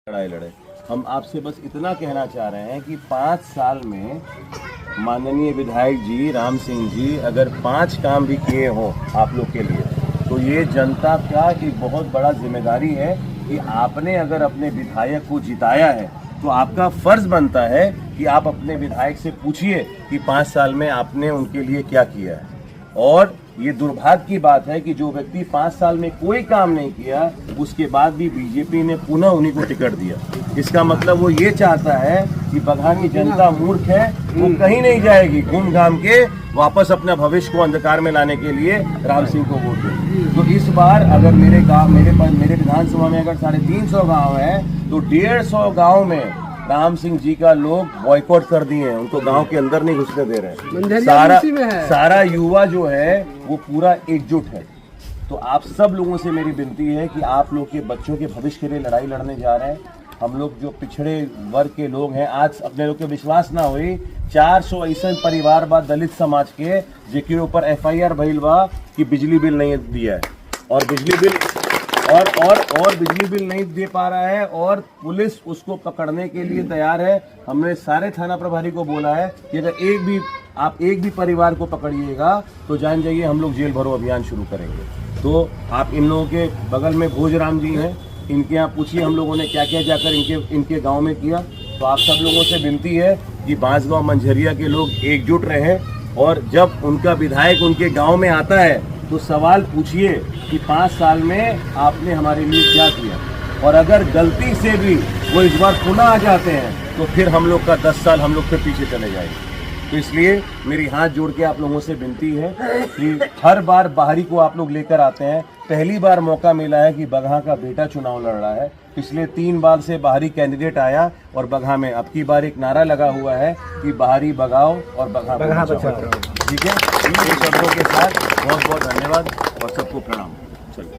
लड़ाई लड़े। हम आपसे बस इतना कहना चाह रहे हैं कि 5 साल में माननीय विधायक जी राम सिंह जी अगर 5 काम भी किए हों आप लोग के लिए, तो ये जनता का एक बहुत बड़ा जिम्मेदारी है कि आपने अगर अपने विधायक को जिताया है तो आपका फर्ज बनता है कि आप अपने विधायक से पूछिए कि 5 साल में आपने उनके लिए क्या किया है। और ये दुर्भाग्य की बात है कि जो व्यक्ति 5 साल में कोई काम नहीं किया उसके बाद भी बीजेपी ने पुनः उन्हीं को टिकट दिया। इसका मतलब वो ये चाहता है कि बगहा की जनता मूर्ख है, वो कहीं नहीं जाएगी, घूम घाम के वापस अपना भविष्य को अंधकार में लाने के लिए राम सिंह को वोट दे। तो इस बार अगर मेरे विधानसभा में अगर 350 गाँव है तो 150 गाँव में राम सिंह जी का लोग बॉयकॉट कर दिए हैं, उनको गांव के अंदर नहीं घुसने दे रहे हैं। सारा युवा जो है वो पूरा एकजुट है। तो आप सब लोगों से मेरी विनती है कि आप लोग के बच्चों के भविष्य के लिए लड़ाई लड़ने जा रहे हैं। हम लोग जो पिछड़े वर्ग के लोग हैं, आज अपने लोग के विश्वास ना हुई 400 ऐसे परिवार बा दलित समाज के जेके ऊपर FIR भइल बा कि बिजली बिल नहीं दिया है और बिजली बिल नहीं दे पा रहा है और पुलिस उसको पकड़ने के लिए तैयार है। हमने सारे थाना प्रभारी को बोला है कि अगर आप एक भी परिवार को पकड़िएगा तो जान जाइए हम लोग जेल भरो अभियान शुरू करेंगे। तो आप इन लोगों के बगल में भोजराम जी हैं, इनके यहाँ पूछिए हम लोगों ने क्या क्या जाकर इनके गांव में किया। तो आप सब लोगों से विनती है कि बांसगांव मंझरिया के लोग एकजुट रहें और जब उनका विधायक उनके गाँव में आता है तो सवाल पूछिए कि 5 साल में आपने हमारे लिए क्या किया। और अगर गलती से भी वो इस बार पुनः आ जाते हैं तो फिर हम लोग का 10 साल हम लोग फिर पीछे चले जाएंगे। तो इसलिए मेरी हाथ जोड़ के आप लोगों से विनती है कि हर बार बाहरी को आप लोग लेकर आते हैं। पहली बार मौका मिला है कि बगहा का बेटा चुनाव लड़ रहा है। पिछले 3 बार से बाहरी कैंडिडेट आया और बगहा में अब की बार एक नारा लगा हुआ है कि बाहरी भगाओ और बगहा बचाओ। ठीक है, इन शब्दों के साथ बहुत बहुत धन्यवाद और सबको प्रणाम।